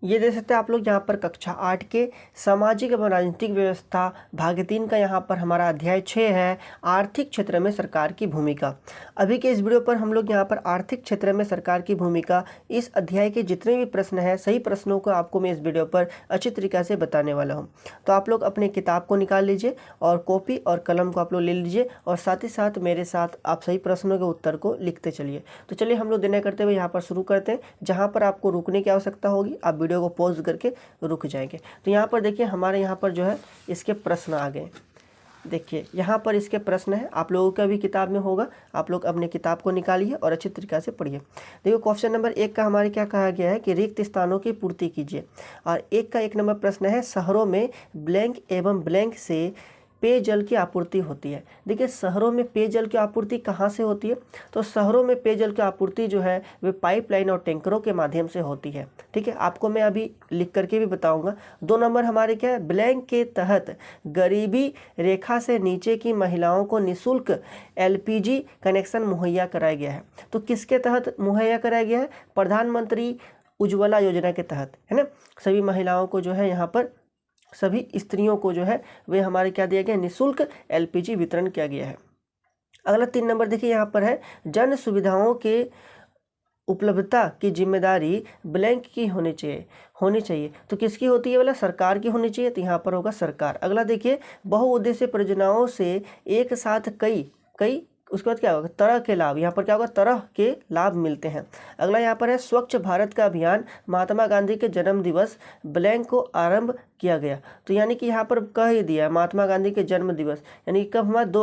ये देख सकते हैं आप लोग यहाँ पर कक्षा 8 के सामाजिक एवं राजनीतिक व्यवस्था भाग 3 का यहाँ पर हमारा अध्याय 6 है, आर्थिक क्षेत्र में सरकार की भूमिका। अभी के इस वीडियो पर हम लोग यहाँ पर आर्थिक क्षेत्र में सरकार की भूमिका, इस अध्याय के जितने भी प्रश्न हैं सही प्रश्नों को आपको मैं इस वीडियो पर अच्छी तरीक़ा से बताने वाला हूँ। तो आप लोग अपने किताब को निकाल लीजिए और कॉपी और कलम को आप लोग ले लीजिए और साथ ही साथ मेरे साथ आप सही प्रश्नों के उत्तर को लिखते चलिए। तो चलिए हम लोग देना करते हुए यहाँ पर शुरू करते हैं। जहाँ पर आपको रुकने की आवश्यकता होगी आप वीडियो को पॉज करके रुक जाएंगे। तो यहाँ पर देखिए हमारे यहाँ पर जो है इसके प्रश्न आ गए। देखिए यहाँ पर इसके प्रश्न है, आप लोगों का भी किताब में होगा, आप लोग अपने किताब को निकालिए और अच्छी तरीक़ा से पढ़िए। देखिए क्वेश्चन नंबर 1 का हमारे क्या कहा गया है कि रिक्त स्थानों की पूर्ति कीजिए। और 1 का 1 नंबर प्रश्न है, शहरों में ब्लैंक एवं ब्लैंक से पेयजल की आपूर्ति होती है। देखिए शहरों में पेयजल की आपूर्ति कहाँ से होती है? तो शहरों में पेयजल की आपूर्ति जो है वे पाइपलाइन और टैंकरों के माध्यम से होती है। ठीक है, आपको मैं अभी लिख करके भी बताऊंगा। 2 नंबर हमारे क्या है, ब्लैंक के तहत गरीबी रेखा से नीचे की महिलाओं को निःशुल्क LPG कनेक्शन मुहैया कराया गया है। तो किसके तहत मुहैया कराया गया है? प्रधानमंत्री उज्ज्वला योजना के तहत, है ना। सभी महिलाओं को जो है यहाँ पर सभी स्त्रियों को जो है वे हमारे क्या दिया गया, निःशुल्क LPG वितरण किया गया है। अगला 3 नंबर देखिए यहाँ पर है, जन सुविधाओं के उपलब्धता की जिम्मेदारी ब्लैंक की होनी चाहिए। तो किसकी होती है बोला? सरकार की होनी चाहिए। तो यहाँ पर होगा सरकार। अगला देखिए, बहुउद्देशीय परियोजनाओं से एक साथ कई उसके बाद क्या होगा, तरह के लाभ। यहाँ पर क्या होगा, तरह के लाभ मिलते हैं। अगला यहाँ पर है, स्वच्छ भारत का अभियान महात्मा गांधी के जन्म दिवस ब्लैंक को आरंभ किया गया। तो यानी कि यहाँ पर कह ही दिया महात्मा गांधी के जन्म दिवस, यानी कब हमारा 2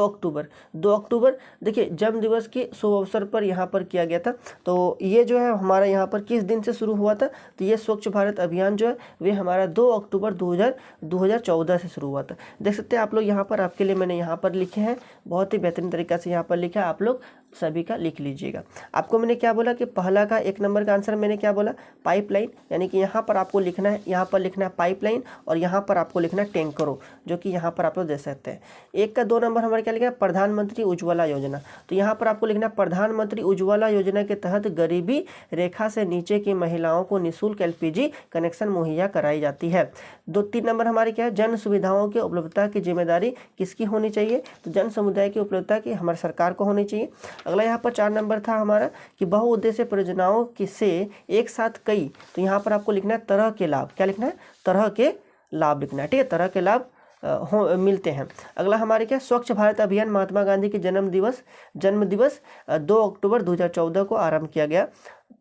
अक्टूबर देखिए जन्म दिवस के शुभ अवसर पर यहाँ पर किया गया था। तो ये जो है हमारा यहाँ पर किस दिन से शुरू हुआ था? तो ये स्वच्छ भारत अभियान जो है वे हमारा 2 अक्टूबर 2014 से शुरू हुआ था। देख सकते हैं आप लोग यहाँ पर, आपके लिए मैंने यहाँ पर लिखे हैं, बहुत ही बेहतरीन तरीक़ा से यहाँ पर लिखा है, आप लोग सभी का लिख लीजिएगा। आपको मैंने क्या बोला कि पहला का 1 नंबर का आंसर मैंने क्या बोला, पाइपलाइन, यानी कि यहाँ पर आपको लिखना है, यहाँ पर लिखना है पाइपलाइन और यहाँ पर आपको लिखना है टैंकरों, जो कि यहाँ पर आप लोग दे सकते हैं। 1 का 2 नंबर हमारे क्या लिखा है, प्रधानमंत्री उज्ज्वला योजना। तो यहाँ पर आपको लिखना है प्रधानमंत्री उज्ज्वला योजना के तहत गरीबी रेखा से नीचे की महिलाओं को निःशुल्क LPG कनेक्शन मुहैया कराई जाती है। 2-3 नंबर हमारे क्या है, जन सुविधाओं की उपलब्धता की जिम्मेदारी किसकी होनी चाहिए? तो जन समुदाय की उपलब्धता की हमारी सरकार को होनी चाहिए। अगला यहाँ पर 4 नंबर था हमारा कि बहुउद्देशीय परियोजनाओं की से एक साथ कई। तो यहाँ पर आपको लिखना है तरह के लाभ। क्या लिखना है? तरह के लाभ लिखना है। ठीक है, तरह के लाभ मिलते हैं। अगला हमारे क्या, स्वच्छ भारत अभियान महात्मा गांधी के जन्म दिवस 2 अक्टूबर 2014 को आरंभ किया गया।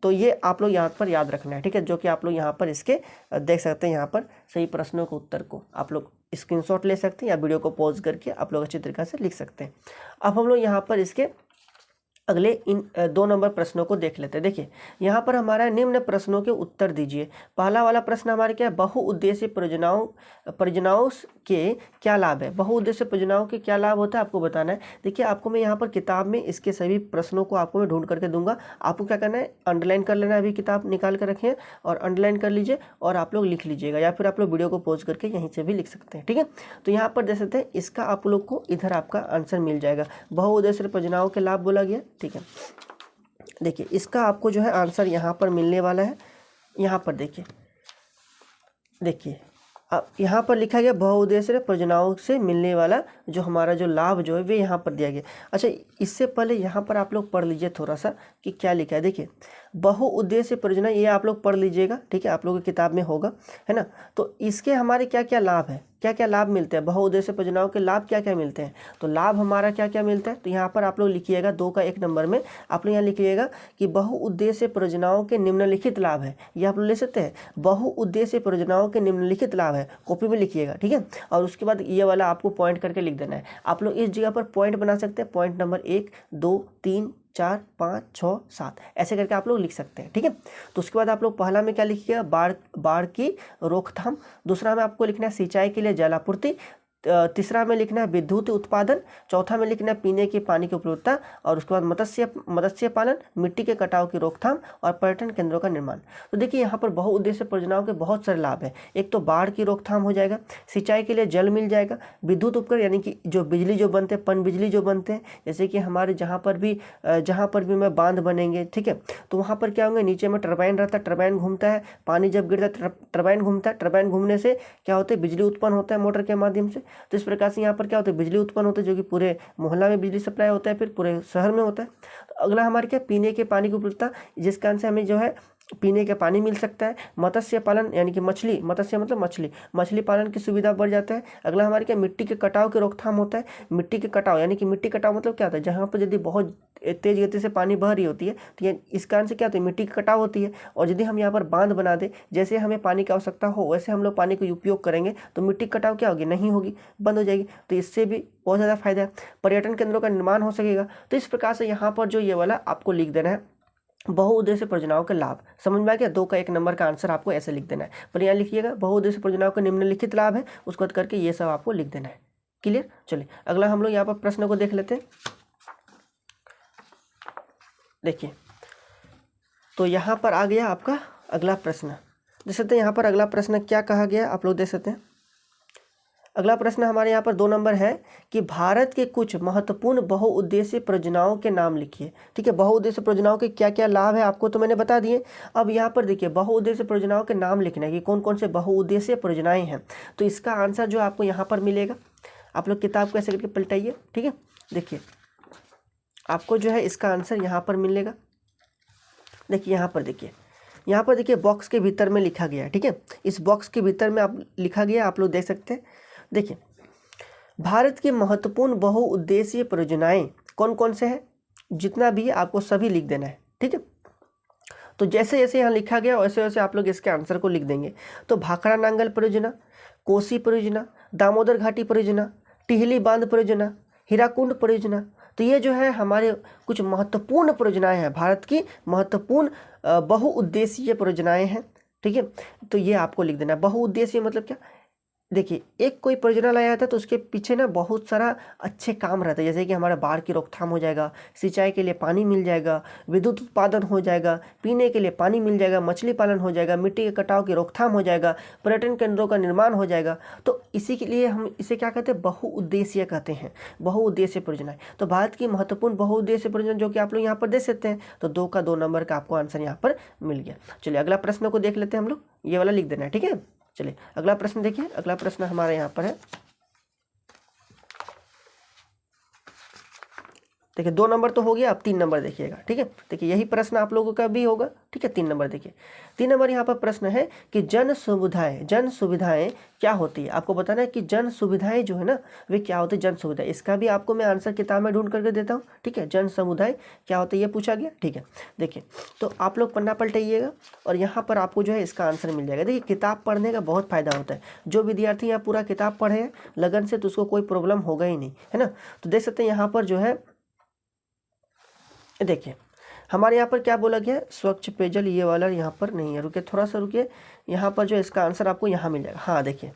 तो ये आप लोग यहाँ पर याद रखना है। ठीक है, जो कि आप लोग यहाँ पर इसके देख सकते हैं, यहाँ पर सही प्रश्नों के उत्तर को आप लोग स्क्रीनशॉट ले सकते हैं या वीडियो को पॉज करके आप लोग अच्छी तरीके से लिख सकते हैं। अब हम लोग यहाँ पर इसके अगले इन 2 नंबर प्रश्नों को देख लेते हैं। देखिए यहाँ पर हमारा निम्न प्रश्नों के उत्तर दीजिए। पहला वाला प्रश्न हमारे क्या है, बहुउद्देशीय परियोजनाओं के क्या लाभ है? बहुउद्देशीय परियोजनाओं के क्या लाभ होता है आपको बताना है। देखिए आपको मैं यहाँ पर किताब में इसके सभी प्रश्नों को आपको मैं ढूंढ करके दूंगा। आपको क्या करना है, अंडरलाइन कर लेना है। अभी किताब निकाल कर रखें और अंडरलाइन कर लीजिए और आप लोग लिख लीजिएगा, या फिर आप लोग वीडियो को पॉज करके यहीं से भी लिख सकते हैं। ठीक है, तो यहाँ पर देख सकते हैं, इसका आप लोग को इधर आपका आंसर मिल जाएगा। बहुउद्देशीय परियोजनाओं के लाभ बोला गया। ठीक है, देखिए इसका आपको जो है आंसर यहाँ पर मिलने वाला है। यहाँ पर देखिए अब यहाँ पर लिखा गया बहुउद्देशीय परियोजनाओं से मिलने वाला जो हमारा जो लाभ जो है वे यहाँ पर दिया गया। अच्छा, इससे पहले यहाँ पर आप लोग पढ़ लीजिए थोड़ा सा कि क्या लिखा है। देखिए बहुउद्देशीय परियोजना, ये आप लोग पढ़ लीजिएगा। ठीक है, आप लोगों की किताब में होगा, है ना। तो इसके हमारे क्या क्या लाभ है, क्या क्या लाभ मिलते हैं, बहुउद्देशीय परियोजनाओं के लाभ क्या क्या मिलते हैं। तो लाभ हमारा क्या क्या मिलता है, तो यहाँ पर आप लोग लिखिएगा 2 का 1 नंबर में आप लोग यहाँ लिखिएगा कि बहुउद्देशीय परियोजनाओं के निम्नलिखित लाभ है। ये आप लोग ले सकते हैं, बहुउद्देशीय परियोजनाओं के निम्नलिखित लाभ है, कॉपी में लिखिएगा। ठीक है, और उसके बाद ये वाला आपको पॉइंट करके लिख देना है। आप लोग इस जगह पर पॉइंट बना सकते हैं, पॉइंट नंबर 1 2 3 4 5 6 7 ऐसे करके आप लोग लिख सकते हैं। ठीक है, तो उसके बाद आप लोग पहला में क्या लिखिएगा, बाढ़ की रोकथाम। दूसरा में आपको लिखना है सिंचाई के लिए जल आपूर्ति। तीसरा में लिखना है विद्युत उत्पादन, चौथा में लिखना है पीने के पानी की उपलब्धता, और उसके बाद मत्स्य पालन, मिट्टी के कटाव की रोकथाम और पर्यटन केंद्रों का निर्माण। तो देखिए यहाँ पर बहुउद्देशीय परियोजनाओं के बहुत सारे लाभ हैं। एक तो बाढ़ की रोकथाम हो जाएगा, सिंचाई के लिए जल मिल जाएगा, विद्युत उपकरण यानी कि जो बिजली जो बनते हैं, पनबिजली जो बनते हैं, जैसे कि हमारे जहाँ पर भी में बांध बनेंगे, ठीक है, तो वहाँ पर क्या होंगे, नीचे में टरबाइन रहता है, टरबाइन घूमता है, पानी जब गिरता है टरबाइन घूमता है, टरबाइन घूमने से क्या होता है, बिजली उत्पन्न होता है मोटर के माध्यम से। तो इस प्रकार से यहाँ पर क्या होता है, बिजली उत्पन्न होता है, जो कि पूरे मोहल्ला में बिजली सप्लाई होता है, फिर पूरे शहर में होता है। तो अगला हमारे क्या, पीने के पानी की उपलब्धता, जिस कारण से हमें जो है पीने का पानी मिल सकता है। मत्स्य पालन यानी कि मछली, मत्स्य मतलब मछली पालन की सुविधा बढ़ जाता है। अगला हमारे क्या, मिट्टी के कटाव की रोकथाम होता है। मिट्टी के कटाव यानी कि मिट्टी कटाव मतलब क्या होता है, जहाँ पर यदि बहुत तेज गति से पानी बह रही होती है तो ये इस कारण से क्या होता है, मिट्टी की कटाव होती है। और यदि हम यहाँ पर बांध बना दें, जैसे हमें पानी की आवश्यकता हो वैसे हम लोग पानी को उपयोग करेंगे, तो मिट्टी की कटाव क्या होगी, नहीं होगी, बंद हो जाएगी। तो इससे भी बहुत ज़्यादा फायदा है। पर्यटन केंद्रों का निर्माण हो सकेगा। तो इस प्रकार से यहाँ पर जो ये वाला आपको लिख देना है बहुउद्देशीय परियोजनाओं के लाभ। समझ में आ गया। 2 का 1 नंबर का आंसर आपको ऐसे लिख देना है। पर यहाँ लिखिएगा बहुउद्देशीय परियोजनाओं के निम्नलिखित लाभ है, उसको करके ये सब आपको लिख देना है। क्लियर। चलिए अगला हम लोग यहाँ पर प्रश्न को देख लेते हैं। देखिए तो यहाँ पर आ गया आपका अगला प्रश्न। देख सकते हैं यहाँ पर अगला प्रश्न क्या कहा गया, आप लोग देख सकते हैं। अगला प्रश्न हमारे यहाँ पर 2 नंबर है कि भारत के कुछ महत्वपूर्ण बहुउद्देशीय परियोजनाओं के नाम लिखिए। ठीक है, बहुउद्देशीय परियोजनाओं के क्या क्या लाभ है आपको तो मैंने बता दिए। अब यहाँ पर देखिए बहुउद्देशीय परियोजनाओं के नाम लिखना है कि कौन कौन से बहुउद्देशीय परियोजनाएं हैं। तो इसका आंसर जो आपको यहाँ पर मिलेगा, आप लोग किताब को ऐसे करके पलटाइए। ठीक है, देखिए आपको जो है इसका आंसर यहाँ पर मिलेगा। देखिए यहाँ पर देखिए बॉक्स के भीतर में लिखा गया है। ठीक है, इस बॉक्स के भीतर में आप लिखा गया, आप लोग देख सकते हैं। देखिए भारत की महत्वपूर्ण बहुउद्देशीय परियोजनाएं कौन कौन से हैं, जितना भी आपको सभी लिख देना है। ठीक है, तो जैसे जैसे यहाँ लिखा गया वैसे वैसे आप लोग इसके आंसर को लिख देंगे। तो भाखड़ा नांगल परियोजना, कोसी परियोजना, दामोदर घाटी परियोजना, टिहली बांध परियोजना, हीराकुंड परियोजना। तो ये जो है हमारे कुछ महत्वपूर्ण परियोजनाएं हैं, भारत की महत्वपूर्ण बहुउद्देशीय परियोजनाएं हैं। ठीक है, तो ये आपको लिख देना। बहुउद्देशीय मतलब क्या, देखिए एक कोई परियोजना लाया जाता है तो उसके पीछे ना बहुत सारा अच्छे काम रहता है, जैसे कि हमारा बाढ़ की रोकथाम हो जाएगा, सिंचाई के लिए पानी मिल जाएगा, विद्युत उत्पादन हो जाएगा, पीने के लिए पानी मिल जाएगा, मछली पालन हो जाएगा, मिट्टी के कटाव की रोकथाम हो जाएगा, पर्यटन केंद्रों का निर्माण हो जाएगा। तो इसी के लिए हम इसे क्या कहते हैं, बहुउद्देशीय कहते हैं, बहुउद्देशीय परियोजनाएं। तो भारत की महत्वपूर्ण बहुउद्देशीय परियोजना जो कि आप लोग यहाँ पर देख सकते हैं। तो 2 का 2 नंबर का आपको आंसर यहाँ पर मिल गया। चलिए अगला प्रश्न को देख लेते हैं हम लोग, ये वाला लिख देना है। ठीक है, चलिए अगला प्रश्न देखिए। अगला प्रश्न हमारे यहाँ पर है, देखिए 2 नंबर तो हो गया, अब 3 नंबर देखिएगा। ठीक है, देखिए यही प्रश्न आप लोगों का भी होगा। ठीक है, 3 नंबर देखिए। 3 नंबर यहाँ पर प्रश्न है कि जन सुविधाएं क्या होती है। आपको बताना है कि जन सुविधाएं जो है ना वे क्या होती है, जन सुविधाएं। इसका भी आपको मैं आंसर किताब में ढूंढ करके देता हूँ। ठीक है, जन समुदाय क्या होता है ये पूछा गया। ठीक है, देखिए तो आप लोग पन्ना पलटाइएगा और यहाँ पर आपको जो है इसका आंसर मिल जाएगा। देखिए किताब पढ़ने का बहुत फायदा होता है। जो विद्यार्थी यहाँ पूरा किताब पढ़े हैं लगन से तो उसको कोई प्रॉब्लम होगा ही नहीं, है ना। तो देख सकते हैं यहाँ पर जो है, देखिए हमारे यहाँ पर क्या बोला गया, स्वच्छ पेयजल, ये वाला यहाँ पर नहीं है। रुकिए थोड़ा सा रुकिए, यहाँ पर जो इसका आंसर आपको यहाँ मिल जाएगा। हाँ देखिए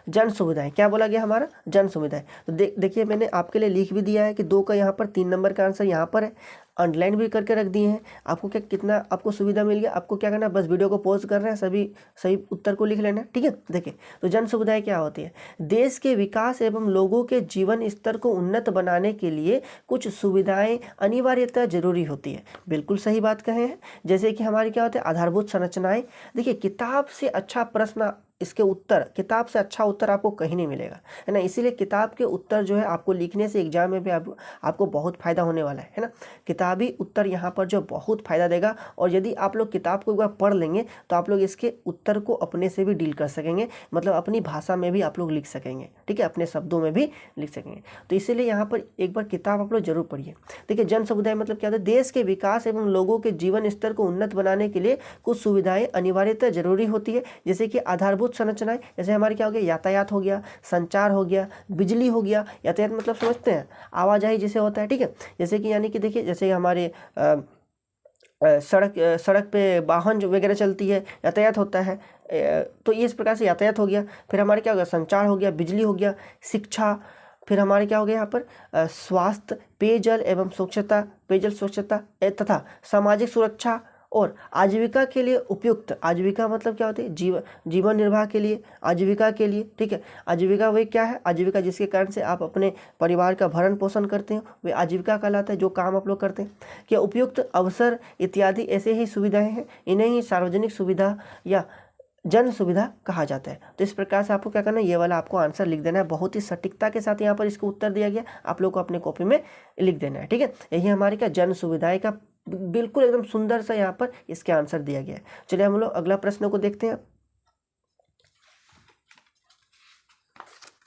जन सुविधाएं, क्या बोला गया हमारा, जन सुविधाएं। तो देखिए मैंने आपके लिए लिख भी दिया है कि 2 का यहाँ पर 3 नंबर का आंसर यहाँ पर है, अंडरलाइन भी करके रख दिए हैं। आपको क्या कितना आपको सुविधा मिल गया, आपको क्या करना है, बस वीडियो को पॉज कर रहे हैं, सही उत्तर को लिख लेना है। ठीक है, देखिए तो जन सुविधाएं क्या होती है, देश के विकास एवं लोगों के जीवन स्तर को उन्नत बनाने के लिए कुछ सुविधाएं अनिवार्यतः जरूरी होती है। बिल्कुल सही बात कहे हैं। जैसे कि हमारी क्या होती है, आधारभूत संरचनाएं। देखिए किताब से अच्छा प्रश्न, इसके उत्तर, किताब से अच्छा उत्तर आपको कहीं नहीं मिलेगा, है ना। इसीलिए किताब के उत्तर जो है आपको लिखने से एग्जाम में भी आपको बहुत फायदा होने वाला है ना। किताबी उत्तर यहाँ पर जो बहुत फायदा देगा। और यदि आप लोग किताब को एक बार पढ़ लेंगे तो आप लोग इसके उत्तर को अपने से भी डील कर सकेंगे, मतलब अपनी भाषा में भी आप लोग लिख सकेंगे। ठीक है, अपने शब्दों में भी लिख सकेंगे। तो इसीलिए यहाँ पर एक बार किताब आप लोग जरूर पढ़िए। देखिए जन समुदाय मतलब क्या होता है, देश के विकास एवं लोगों के जीवन स्तर को उन्नत बनाने के लिए कुछ सुविधाएं अनिवार्यतः जरूरी होती है। जैसे कि आधारभूत संरचनाएं, जैसे हमारे क्या हो गया, यातायात हो गया, संचार हो गया, बिजली हो गया। यातायात मतलब समझते हैं, आवाजाही जैसे होता है। ठीक है, जैसे कि यानी कि देखिए जैसे हमारे सड़क पे वाहन जो वगैरह चलती है, यातायात होता है, तो ये इस प्रकार से यातायात हो गया। फिर हमारे क्या हो गया, संचार हो गया, बिजली हो गया, शिक्षा, फिर हमारे क्या हो गया यहाँ पर स्वास्थ्य, पेयजल एवं स्वच्छता, पेयजल स्वच्छता तथा सामाजिक सुरक्षा और आजीविका के लिए उपयुक्त। आजीविका मतलब क्या होती है, जीवन निर्वाह के लिए, आजीविका के लिए, ठीक है। आजीविका वही क्या है, आजीविका जिसके कारण से आप अपने परिवार का भरण पोषण करते हैं, वे आजीविका कहलाता है, जो काम आप लोग करते हैं। क्या उपयुक्त अवसर इत्यादि ऐसे ही सुविधाएं हैं, इन्हें ही सार्वजनिक सुविधा या जन सुविधा कहा जाता है। तो इस प्रकार से आपको क्या करना है, ये वाला आपको आंसर लिख देना है। बहुत ही सटीकता के साथ यहाँ पर इसका उत्तर दिया गया, आप लोग को अपने कॉपी में लिख देना है, ठीक है। यही हमारी क्या जन सुविधाएं का बिल्कुल एकदम सुंदर सा यहाँ पर इसके आंसर दिया गया है। चलिए हम लोग अगला प्रश्न को देखते हैं।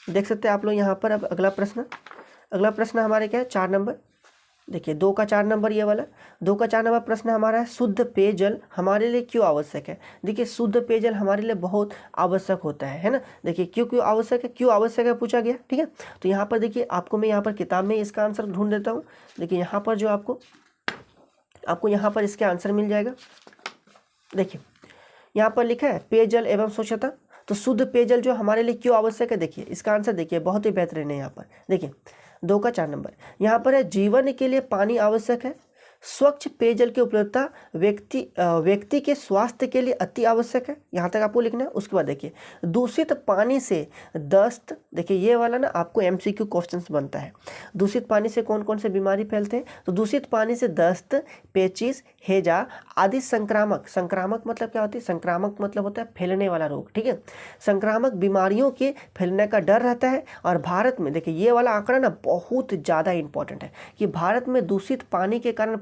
देख सकते हैं आप लोग यहाँ पर। अब अगला प्रश्न हमारे क्या है, 4 नंबर। देखिए 2 का 4 नंबर ये वाला 2 का 4 नंबर प्रश्न हमारा है, शुद्ध पेयजल हमारे लिए क्यों आवश्यक है। देखिए शुद्ध पेयजल हमारे लिए बहुत आवश्यक होता है ना। देखिए क्यों आवश्यक है पूछा गया, ठीक है। तो यहाँ पर देखिए आपको मैं यहाँ पर किताब में इसका आंसर ढूंढ देता हूँ। देखिए यहाँ पर जो आपको यहाँ पर इसका आंसर मिल जाएगा। देखिए यहाँ पर लिखा है पेयजल एवं स्वच्छता, तो शुद्ध पेयजल जो हमारे लिए क्यों आवश्यक है, देखिए इसका आंसर देखिए बहुत ही बेहतरीन है। यहाँ पर देखिए 2 का 4 नंबर यहाँ पर है, जीवन के लिए पानी आवश्यक है। स्वच्छ पेयजल की उपलब्धता व्यक्ति के स्वास्थ्य के लिए अति आवश्यक है। यहाँ तक आपको लिखना है। उसके बाद देखिए दूषित पानी से दस्त, देखिए ये वाला ना आपको MCQ क्वेश्चंस बनता है। दूषित पानी से कौन कौन से बीमारी फैलते हैं, तो दूषित पानी से दस्त, पेचिश, हैजा आदि संक्रामक मतलब क्या होती है, संक्रामक मतलब होता है फैलने वाला रोग, ठीक है। संक्रामक बीमारियों के फैलने का डर रहता है। और भारत में देखिए ये वाला आंकड़ा ना बहुत ज़्यादा इंपॉर्टेंट है कि भारत में दूषित पानी के कारण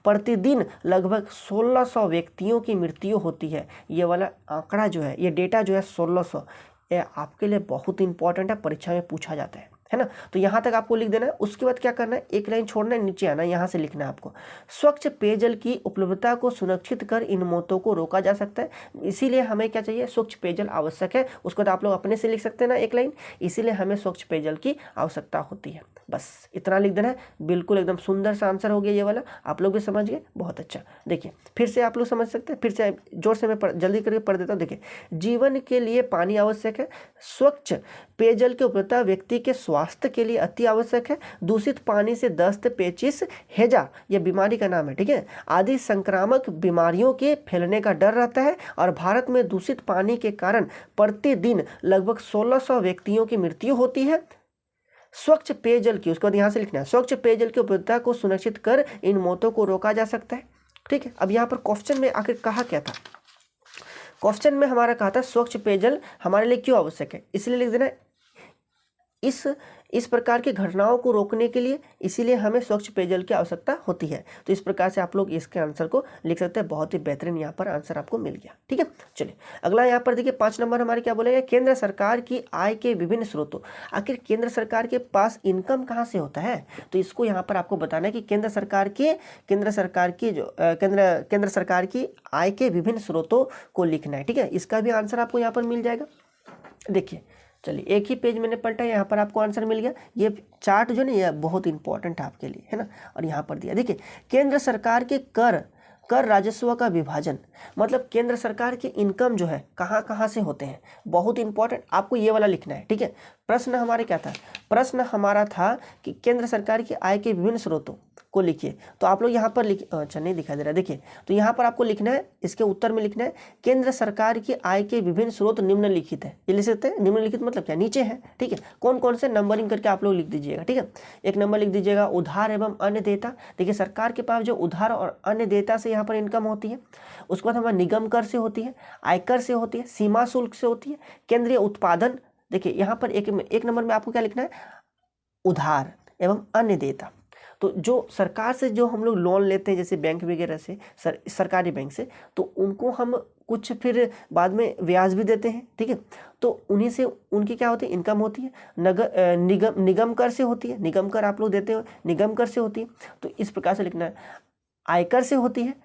प्रतिदिन लगभग 1600 व्यक्तियों की मृत्यु होती है। ये वाला आंकड़ा जो है, ये डेटा जो है 1600, ये आपके लिए बहुत इंपॉर्टेंट है, परीक्षा में पूछा जाता है ना। तो यहाँ तक आपको लिख देना है। उसके बाद क्या करना है, एक लाइन छोड़ना है, नीचे आना है, यहाँ से लिखना है आपको, स्वच्छ पेयजल की उपलब्धता को सुनिश्चित कर इन मौतों को रोका जा सकता है। इसीलिए हमें क्या चाहिए, स्वच्छ पेयजल आवश्यक है। उसको तो आप लोग अपने से लिख सकते हैं ना एक लाइन, इसीलिए हमें स्वच्छ पेयजल की आवश्यकता होती है। बस इतना लिख देना है, बिल्कुल एकदम सुंदर सा आंसर हो गया ये वाला। आप लोग भी समझ गए, बहुत अच्छा। देखिए फिर से आप लोग समझ सकते हैं, फिर से जोर से मैं जल्दी करके पढ़ देता हूँ। देखिए जीवन के लिए पानी आवश्यक है, स्वच्छ पेयजल की उपलब्धता व्यक्ति के स्वास्थ्य के लिए अति आवश्यक है, दूषित पानी से दस्त, पेचिश, हैजा यह बीमारी का नाम है, ठीक है, आदि संक्रामक बीमारियों के फैलने का डर रहता है। और भारत में दूषित पानी के कारण प्रतिदिन लगभग 1600 व्यक्तियों की मृत्यु होती है। स्वच्छ पेयजल की, उसके बाद यहाँ से लिखना है, स्वच्छ पेयजल की उपलब्धता को सुनिश्चित कर इन मौतों को रोका जा सकता है, ठीक है। अब यहाँ पर क्वेश्चन में आखिर कहा क्या था, क्वेश्चन में हमारा कहा था स्वच्छ पेयजल हमारे लिए क्यों आवश्यक है, इसलिए लिख देना इस प्रकार की घटनाओं को रोकने के लिए, इसीलिए हमें स्वच्छ पेयजल की आवश्यकता होती है। तो इस प्रकार से आप लोग इसके आंसर को लिख सकते हैं। बहुत ही बेहतरीन यहाँ पर आंसर आपको मिल गया, ठीक है। चलिए अगला यहाँ पर देखिए 5 नंबर हमारे क्या बोलेगा, केंद्र सरकार की आय के विभिन्न स्रोतों। आखिर केंद्र सरकार के पास इनकम कहाँ से होता है, तो इसको यहाँ पर आपको बताना है कि केंद्र सरकार की आय के विभिन्न स्रोतों को लिखना है, ठीक है। इसका भी आंसर आपको यहाँ पर मिल जाएगा। देखिए चलिए एक ही पेज मैंने पलटा, यहाँ पर आपको आंसर मिल गया। ये चार्ट जो है ना, ये बहुत इंपॉर्टेंट है आपके लिए, है ना। और यहाँ पर दिया, देखिए केंद्र सरकार के कर राजस्व का विभाजन, मतलब केंद्र सरकार की इनकम जो है कहाँ कहाँ से होते हैं, बहुत इंपॉर्टेंट, आपको ये वाला लिखना है, ठीक है। प्रश्न हमारे क्या था, प्रश्न हमारा था कि केंद्र सरकार की आय के विभिन्न स्रोतों को लिखिए। तो आप लोग यहाँ पर अच्छा नहीं दिखाई दे रहा है, देखिए तो यहाँ पर आपको लिखना है, इसके उत्तर में लिखना है केंद्र सरकार की आय के विभिन्न स्रोत निम्नलिखित है। ये लिख सकते हैं, निम्नलिखित मतलब क्या, नीचे है, ठीक है। कौन कौन से नंबरिंग करके आप लोग लिख दीजिएगा, ठीक है। एक नंबर लिख दीजिएगा उधार एवं अन्य देयता। देखिए सरकार के पास जो उधार और अन्य देयता से यहाँ पर इनकम होती है। उसके बाद हमारा निगम कर से होती है, आयकर से होती है, सीमा शुल्क से होती है, केंद्रीय उत्पादन। देखिए यहाँ पर एक नंबर में आपको क्या लिखना है, उधार एवं अन्य देयता। तो जो सरकार से जो हम लोग लोन लेते हैं, जैसे बैंक वगैरह से, सरकारी बैंक से, तो उनको हम कुछ फिर बाद में ब्याज भी देते हैं, ठीक है। तो उन्हीं से उनकी क्या होती है, इनकम होती है। निगम कर से होती है, निगम कर आप लोग देते हो, निगम कर से होती है। तो इस प्रकार से लिखना है, आयकर से होती है।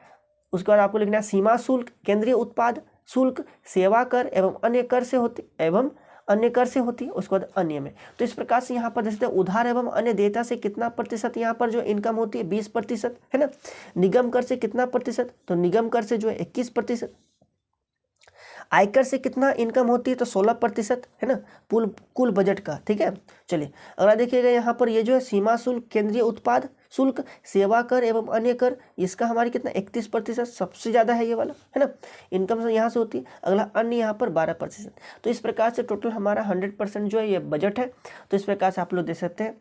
उसके बाद आपको लिखना है सीमा शुल्क, केंद्रीय उत्पाद शुल्क, सेवा कर एवं अन्य कर से होती, एवं अन्य कर से होती है, उसके बाद अन्य में। तो इस प्रकार से यहाँ पर देख सकते हैं उधार एवं अन्य देयता से कितना प्रतिशत यहाँ पर जो इनकम होती है 20% है ना। निगम कर से कितना प्रतिशत, तो निगम कर से जो है 21%। आयकर से कितना इनकम होती है, तो 16% है ना कुल बजट का। ठीक है, चलिए अगला देखिएगा यहाँ पर ये जो है सीमा शुल्क, केंद्रीय उत्पाद शुल्क, सेवा कर एवं अन्य कर, इसका हमारी कितना 31%, सबसे ज़्यादा है ये वाला, है ना। इनकम यहाँ से होती है। अगला अन्य यहाँ पर 12%। तो इस प्रकार से टोटल हमारा 100% जो है ये बजट है। तो इस प्रकार से आप लोग देख सकते हैं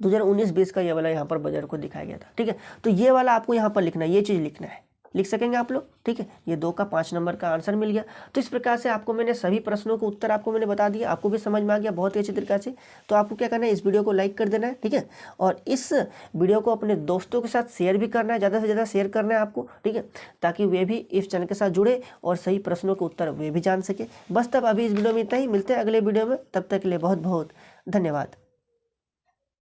2019-20 का ये वाला यहाँ पर बजट को दिखाया गया था। ठीक है, तो ये वाला आपको यहाँ पर लिखना है, ये चीज़ लिखना है, लिख सकेंगे आप लोग। ठीक है, ये 2 का 5 नंबर का आंसर मिल गया। तो इस प्रकार से आपको मैंने सभी प्रश्नों को उत्तर आपको मैंने बता दिया, आपको भी समझ में आ गया बहुत ही अच्छी तरीके से। तो आपको क्या करना है, इस वीडियो को लाइक कर देना है। ठीक है, और इस वीडियो को अपने दोस्तों के साथ शेयर भी करना है, ज़्यादा से ज़्यादा शेयर करना है आपको। ठीक है, ताकि वे भी इस चैनल के साथ जुड़े और सही प्रश्नों के उत्तर वे भी जान सके। बस तब अभी इस वीडियो में इतना ही, मिलते हैं अगले वीडियो में, तब तक के लिए बहुत बहुत धन्यवाद।